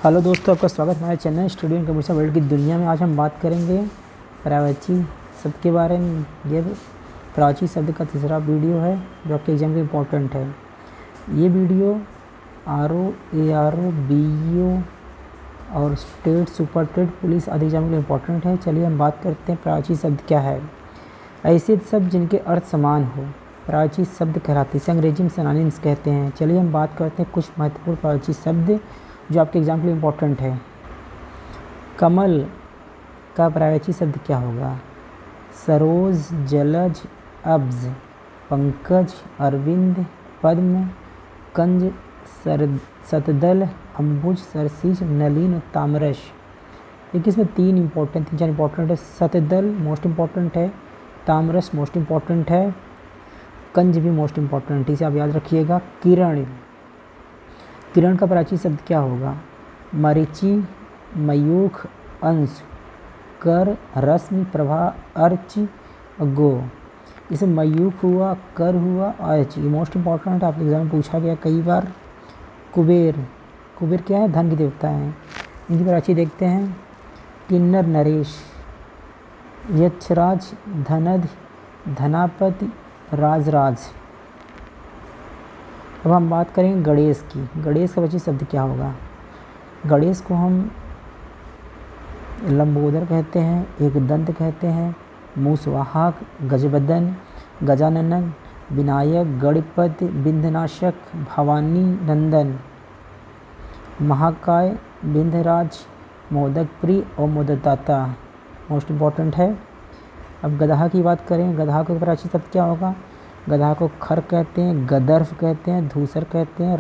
Hello दोस्तों, आपका स्वागत है हमारे चैनल स्टूडियो इन कंप्यूटर वर्ल्ड की दुनिया में। आज हम बात करेंगे प्राची शब्द के बारे में। ये प्राची शब्द का तीसरा वीडियो है जो आपके एग्जाम के इम्पोर्टेंट है। ये वीडियो आरओ, एआरओ, बीईओ और स्टेट, सुपर स्टेट, पुलिस आदि एग्जाम के लिए इम्पोर्टेंट है। चलिए हम बात करते हैं प्राची शब्द क्या है। ऐसे शब्द जिनके अर्थ समान हो प्राची शब्द कहलाते हैं। इसे अंग्रेजी में सिनोनिम्स कहते हैं। चलिए हम बात करते हैं कुछ महत्वपूर्ण प्राची शब्द जो आपके एग्जाम के लिए इम्पोर्टेंट है। कमल का प्राची शब्द क्या होगा? सरोज, जलज, अब्ज, पंकज, अरविंद, पद्म, कंज, सतदल, अम्बुज, सरसीज, नलिन, तामरस। देखिए इसमें तीन चार इंपॉर्टेंट है। सतदल मोस्ट इम्पॉर्टेंट है, तामरस मोस्ट इम्पॉर्टेंट है, कंज भी मोस्ट इम्पॉर्टेंट है। इसे आप याद रखिएगा। किरण, किरण का प्राची शब्द क्या होगा? मरीचि, मयूख, अंश, कर, रश्मि, प्रभा, अर्च, गो। इसे मयूख हुआ, कर हुआ, अर्च, ये मोस्ट इम्पॉर्टेंट है, आपके एग्जाम में पूछा गया कई बार। कुबेर, कुबेर क्या है? धन के देवता हैं। इनकी प्राची देखते हैं। किन्नर, नरेश, यक्षराज, धनध, धनापति, राजराज। अब हम बात करेंगे गणेश की। गणेश का प्राची शब्द क्या होगा? गणेश को हम लंबोदर कहते हैं, एक दंत कहते हैं, मूसवाहक, गजबदन, गजानन, विनायक, गणपति, विंध्यनाशक, भवानी नंदन, महाकाय, विंध्यराज, मोदक प्रिय और मोदकदाता मोस्ट इम्पॉर्टेंट है। अब गधा की बात करें। गधा का प्राची शब्द क्या होगा? गधा को खर कहते हैं, गदर्फ कहते हैं, धूसर कहते हैं,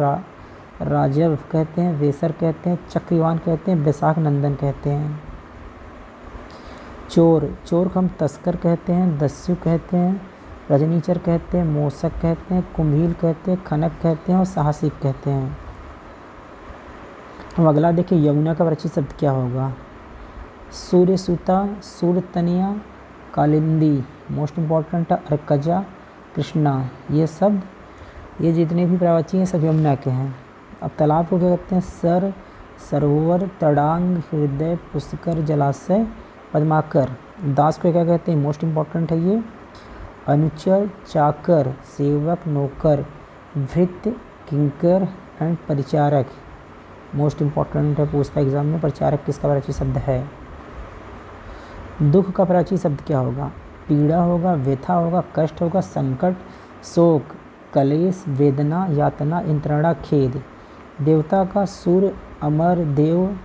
राजव कहते हैं, वेसर कहते हैं, चक्रवान कहते हैं, बैसाख नंदन कहते हैं। चोर, चोर को हम तस्कर कहते हैं, दस्यु कहते हैं, रजनीचर कहते हैं, मोसक कहते हैं, कुम्भील कहते हैं, खनक कहते हैं और साहसिक कहते हैं। अब अगला देखिए यमुना का प्राची शब्द क्या होगा? सूर्यसुता, सूर्यतनिया, कालिंदी मोस्ट इम्पॉर्टेंट है, अर्कजा, कृष्णा। ये शब्द, ये जितने भी प्राची हैं सब यमुना के हैं। अब तालाब को क्या कहते हैं? सर, सरोवर, तड़ांग, हृदय, पुष्कर, जलाशय, पद्माकर। दास को क्या कहते हैं? मोस्ट इम्पॉर्टेंट है ये। अनुचर, चाकर, सेवक, नौकर, भृत्य, किंकर एंड परिचारक मोस्ट इम्पॉर्टेंट है, पूछता है एग्जाम में। परिचारक किसका प्राची शब्द है? दुख का प्राची शब्द क्या होगा? पीड़ा होगा, व्यथा होगा, कष्ट होगा, संकट, शोक, कलेश, वेदना, यातना, इंत्रणा, खेद। देवता का सूर्य, अमर, देव,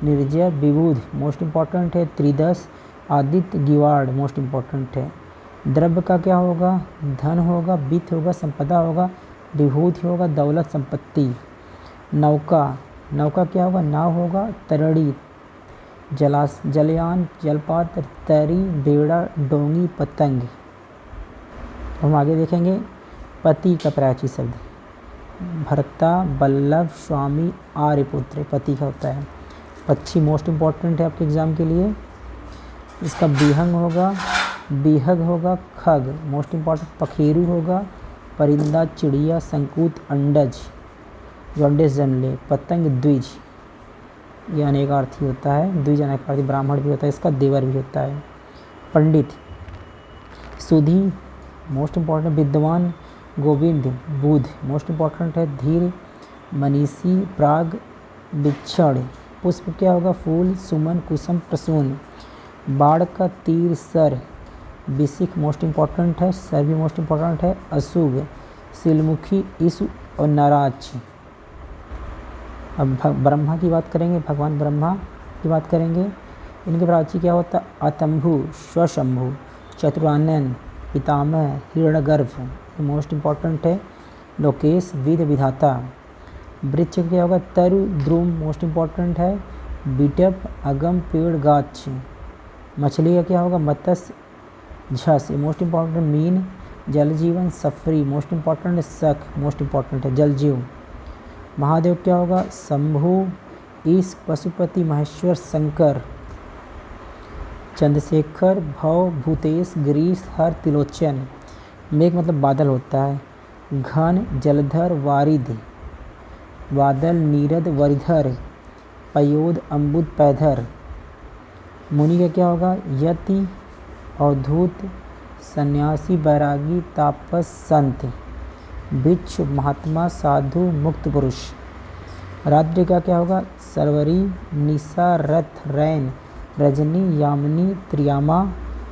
निर्जय, विबुध मोस्ट इम्पॉर्टेंट है। त्रिदश, आदित्य, गिवाड़ मोस्ट इम्पॉर्टेंट है। द्रव्य का क्या होगा? धन होगा, वित्त होगा, संपदा होगा, विभूति होगा, दौलत, संपत्ति। नौका, नौका क्या होगा? नाव होगा, तरड़ी, जलयान, जलपात्र, तरी, बेड़ा, डोंगी, पतंग। हम आगे देखेंगे पति का प्राची शब्द। भर्ता, बल्लभ, स्वामी, आर्यपुत्र पति का होता है। पक्षी मोस्ट इम्पॉर्टेंट है आपके एग्जाम के लिए। इसका बिहंग होगा, बिहग होगा, खग मोस्ट इम्पॉर्टेंट, पखेरु होगा, परिंदा, चिड़िया, संकूत, अंडज जो अंडे से जन्म ले, पतंग, द्विज ये अनेकार्थी होता है। द्विज अनेकार्थी, ब्राह्मण भी होता है इसका, देवर भी होता है। पंडित, सुधी मोस्ट इम्पॉर्टेंट, विद्वान, गोविंद, बुध मोस्ट इम्पॉर्टेंट है। धीर, मनीषी, प्राग, विक्षण। पुष्प क्या होगा? फूल, सुमन, कुसुम, प्रसून। बाढ़ का तीर, सर, विशिख मोस्ट इम्पॉर्टेंट है, सर भी मोस्ट इम्पॉर्टेंट है। अशुभ, सिलमुखी, ईसु और नाराज। अब ब्रह्मा की बात करेंगे, भगवान ब्रह्मा की बात करेंगे। इनके प्राची क्या होता है? अतंभु, स्वशंभु, चतुरानन, पितामह, हिरण्यगर्भ मोस्ट इम्पॉर्टेंट है। लोकेश, विध, विधाता। वृक्ष क्या होगा? तरु, द्रुम मोस्ट इम्पॉर्टेंट है। बिटप, अगम, पेड़, गाछ। मछली का क्या होगा? मत्स्य, झस मोस्ट इम्पॉर्टेंट। मीन, जल जीवन, सफरी मोस्ट इम्पॉर्टेंट है। शक मोस्ट इम्पॉर्टेंट है, जलजीव। महादेव क्या होगा? शंभु, ईश, पशुपति, महेश्वर, शंकर। चंद्रशेखर, भव, भूतेश, गिरीश, हर, त्रिलोचन। मेघ मतलब बादल होता है। घन, जलधर, वारिधि, बादल, नीरद, वरिधर, पयोद अम्बुद पैधर। मुनि का क्या होगा? यति, अवधूत, सन्यासी, बैरागी, तापस, संत। भिक्षु, महात्मा, साधु, मुक्त पुरुष। रात्रि का क्या होगा? सरवरी, निशा, रथ, रैन, रजनी, यामिनी, त्रियामा,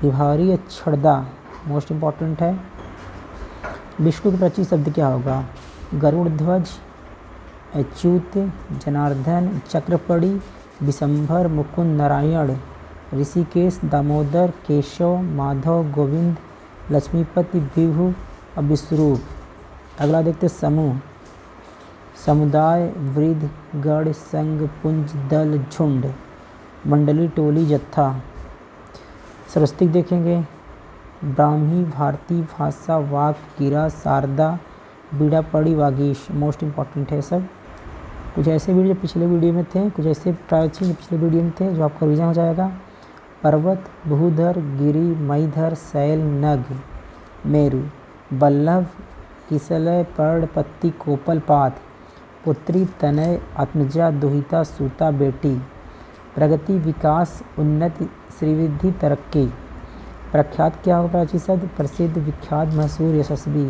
विभावरी, अक्षरदा। मोस्ट इम्पॉर्टेंट है। विष्णु के प्राची शब्द क्या होगा? गरुड़ ध्वज, अच्युत, जनार्दन, चक्रपड़ी, विशंभर, मुकुंद, नारायण, ऋषिकेश, दामोदर, केशव, माधव, गोविंद, लक्ष्मीपति, विभु और विश्वरूप। अगला देखते समूह। समुदाय, वृद्ध, गण, संघ, पुंज, दल, झुंड। मंडली, टोली, जत्था। सरस्वती देखेंगे। ब्राह्मी, भारती, भाषा, वाक, गिरा, शारदा, बीड़ा पड़ी, वागीश। मोस्ट इम्पॉर्टेंट है सब। कुछ ऐसे वीडियो जो पिछले वीडियो में थे, कुछ ऐसे प्राचीन पिछले वीडियो में थे जो आपका रिवीजन हो जाएगा। पर्वत, भूधर, गिरी, मईधर, शैल, नग, मेरु। बल्लभ, किसलय, पर्ण, पत्ती, कोपल, पात। पुत्री, तनय, आत्मजा, दुहिता, सूता, बेटी। प्रगति, विकास, उन्नति, श्रीवृद्धि, तरक्की। प्रख्यात क्या होगा? प्राचीन शब्द प्रसिद्ध, विख्यात, मशहूर, यशस्वी।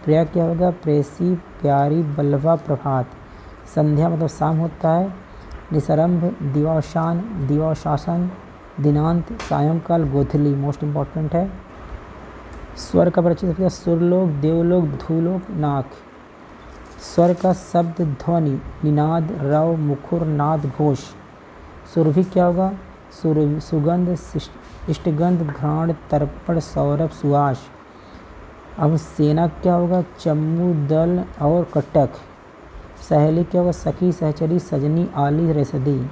प्रिया क्या होगा? प्रेसी, प्यारी, बल्लभा, प्रभात। संध्या मतलब शाम होता है। निसरंभ, दिवाशान, दिवाशासन, दिनांत, सायंकाल, गोधली। मोस्ट इम्पॉर्टेंट है। स्वर का परिचय शब्द सुरलोक, देवलोक, धूलोक, नाक। स्वर का शब्द ध्वनि, निनाद, रव, मुखुर, नाद, घोष। सुरभि क्या होगा? सुगंध, इष्टगंध, घ्राण, तर्पण, सौरभ, सुवास। अब सेना क्या होगा? चम्मू, दल और कटक। सहेली क्या होगा? सखी, सहचरी, सजनी, आली, रसदी।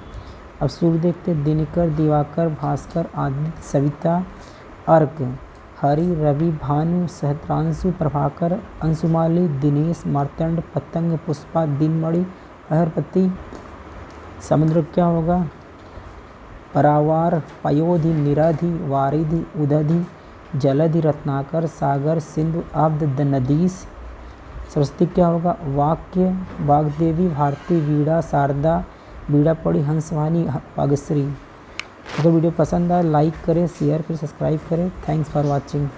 अब सूर्य देखते दिनकर, दिवाकर, भास्कर, आदित्य, सविता, अर्क। हरि, रवि, भानु, सहस्रांशु, प्रभाकर, अंशुमाली, दिनेश, मार्तंड, पतंग, पुष्पा, दिनमणि, अहरपति। समुद्र क्या होगा? परावार, पयोधि, निरधि, वारिधि, उदधि, जलधि, रत्नाकर, सागर, सिंधु, अब्द, नदीस। सरस्वती क्या होगा? वाक्य, वाग्देवी, भारती, वीणा, शारदा, बीड़ा पड़ी, हंसवानी, वागश्री। अगर वीडियो पसंद आए लाइक करें, शेयर करें, सब्सक्राइब करें। Thanks for watching.